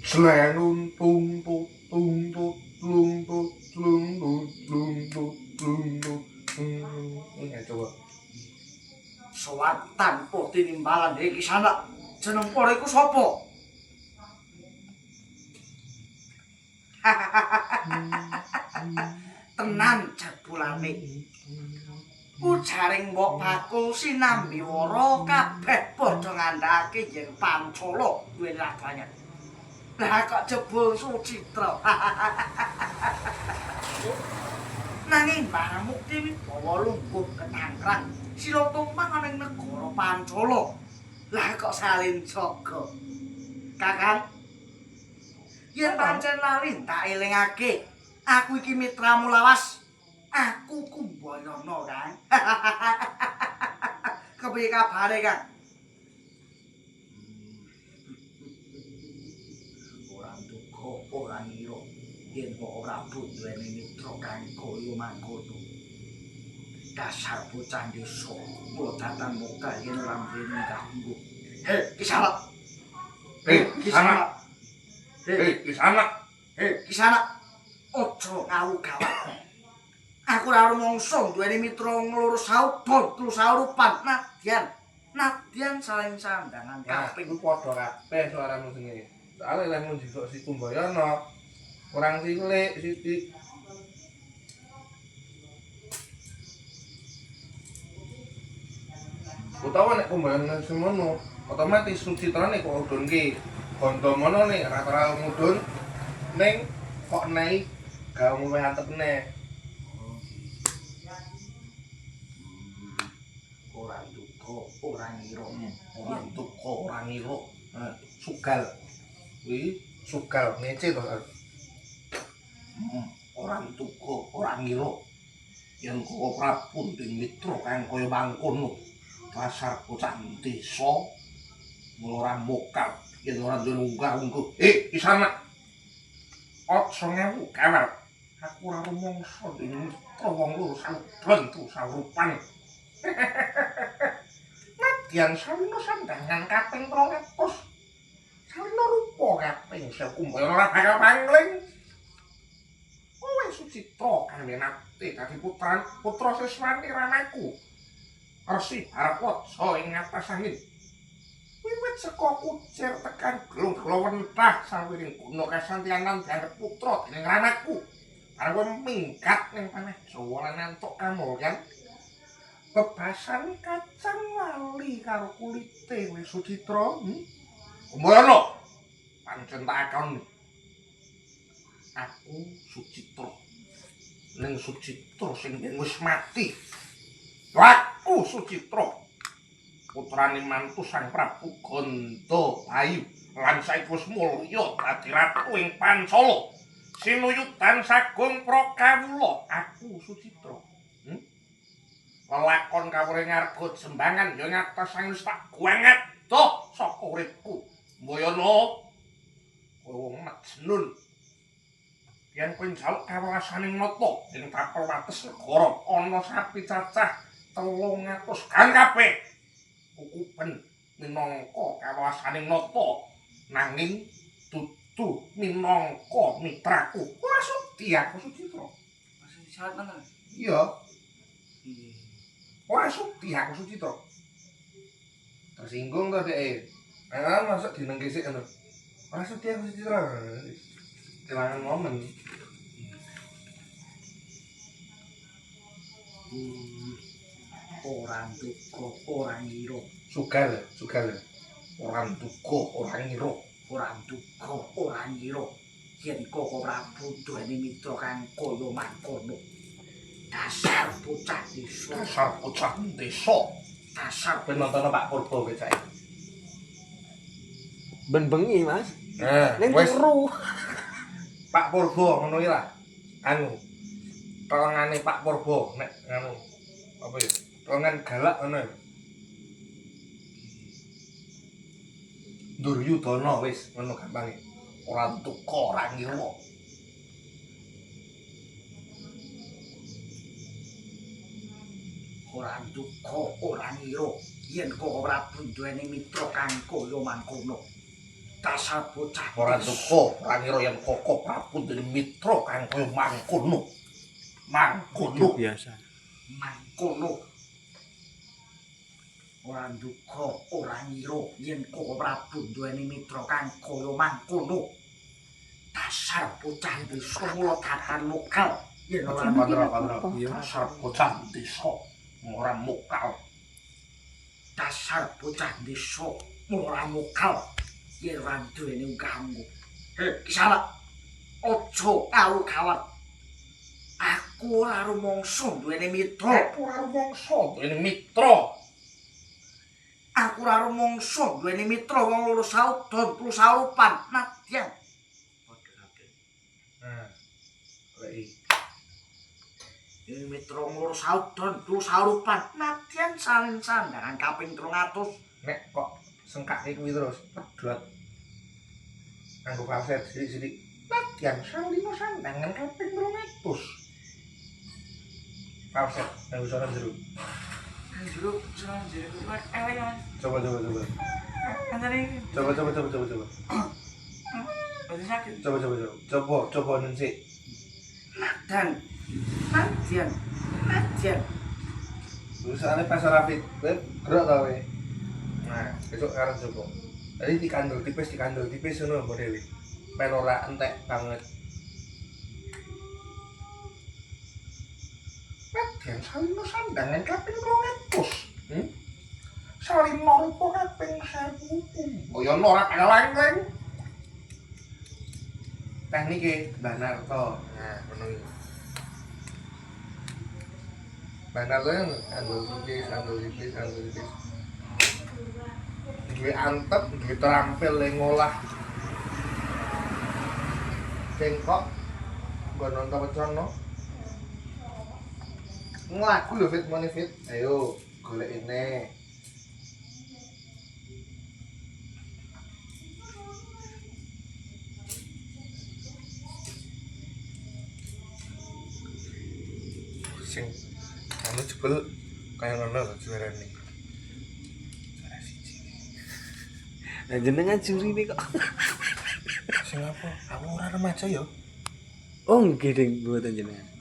Slenun tung tut tung tut tlung tut tlung tut tlung tut tlung tut. Ya coba. Sowan tanpa tinimbalan iki sanak jeneng para iku sapa? Tenan jebulane. Ujaring mbok bakul sinambi wara kabeh padha ngandhake yen Pancala duwe radhangan. Lah kok jebul Sucitra. Nanging barang mukti bawa lungguh ketangkrang sila tumpang ana ing negara Pancala. Lah kok salin jaga. Kakang, yen pancen lali tak elingake, aku iki mitramu lawas. Aku Kumbayana, Kang. Kepiye kabare, Kang? Ora duka, ora ngira. Yen kok ora duweni mitra kang kaya mangkono. Dasar bocah desa, kula datang muka yen ora duweni ganggu. Hei, Kisanak. Kisanak. Kisanak. Kisanak. Aja ngawu gawat. Aku ora rumangsa duweni mitra ngloro saubon, telu saurupan, nadyan saling sandangan Kaping padha kabeh suaramu sing soale lek mun jisuk si Kumbayana kurang cilik sithik. Utawa nek Kumbayana semono, otomatis Sucitrane kok udunke bondo mono nih rata-rata mudun ning kok naik gawe luwih antepne. Ora duka, ora ngira. Ora duka, ora ngira. Sugal. Kuwi sugal ngece to. Ora duka, ora ngira. Yen kok Prabu ing mitra kang kaya mangkono. Dasar bocah desa ora mokal yen ora duwe unggah-ungguh. Kisanak. Aja ngewu kawal. Aku ora rumangsa ing mitra wong loro saben tu saurupan. Nadyan salina sandangan kaping 200. Salina rupa kaping 1000 Kumbayana ora bakal pangling. Kowe Sucitra kang menate dadi putra siswani Ramaku. Resi Harapatsa ing atas angin. Wiwit saka kucir tekan glong-glong wentah sawiring guna kasantianan dianggep putra dening Ramaku. Arep minggat ning tanah Jawa lan antuk kamulyan. Bebasan kacang wali karo kulite wis Sucitra. Kumbayana, pancen tak akoni. Aku Sucitra. Ning Sucitra sing wis mati. Aku Sucitra. Putrane mantu Sang Prabu Gandhabayu lan saiki wis mulya dadi ratu ing Pancala. Sinuyutan sagung prakawula aku Sucitra. Lelakon kawuring ngarga jembangan ya ngatos sang wis tak guanget doh saka uripku. Kumbayana kowe wong Majnun. Yen kowe njaluk kawelasaning nata ing tapel wates negara ana sapi cacah 300 gang kabeh. Kukuben minangka kawelasaning nata nanging dudu minangka mitraku. Ora sudi aku Sucitra. Masih syarat tenan. Iya. Ora sudi aku Sucitra. Tersinggung to dhek. Masuk dinengke sik ngono. Ora sudi aku Sucitra. Kelangan momen. Ora duka, ora ngira. Sugal. Ora duka, ora ngira. Ora duka, ora ngira. Yen Koko Prabu duweni mitra kang kaya mangkono. Dasar bocah desa. Dasar Ben nonton Pak Purba kowe cak. Ben bengi, Mas. Ning Wis turu. Pak Purba ngono iki lah. Anu. Tolongane Pak Purba nek anu apa ya? Tolongan galak ngono. Duryudana wis ngono gampange. Ora duka, ora ngira. ora duka, ora ngira. Yen Koko Prabu duweni mitra kang kaya mangkono. dasar bocah ora duka ora ngira yen Koko Prabu dene mitra kang kaya mangkono. Mangkono biasa. mangkono. Ora duka ora ngira yen Koko Prabu duweni mitra kang kaya mangkono. Dasar bocah desa mula tatan mokal yen ora Padra. Dasar bocah desa ora mokal. dasar bocah desa ora mokal yen ora duweni unggahmu. Kisana aja kawur-kawur. Aku ora rumangsa duweni mitra. Aku ora rumangsa duweni mitra. Aku ora rumangsa duweni mitra wong loro saudon plus saurupan nadyan. Ini mitra loro saudon plus saurupan nadyan salin sandangan kaping 300. Nek kok sengkake kuwi terus pedhot. Anggo falset sithik-sithik. Latihan salino sandangan kaping 300. Falset nang sono jero. Jero ayo. Coba. Antane Coba. wis sakit. Coba nensik. Nadyan. Usahane pasar rapid, gerak ta we. Nah, besok karo coba. Tadi dikandel tipis ngono modele. Men ora entek banget. Latihan salino sandangan kaping 200. Salino rupa kaping 1000. Oh ya ora kaleng-leng. Teknike Banarto. Nah, ngono iki. Banarto yang andel tipis. Duwe antep, duwe terampil yang ngolah. Cengkok. Gua nonton pecono. Nglaku lho Fit Money Fit. Ayo, golek ini. Sing anu jebul kaya ngono lho juarane. Salah siji. Nah, jenengan juri nih kok. Sing apa? Aku ora remaja ya. Oh, nggih ding buatan jenengan.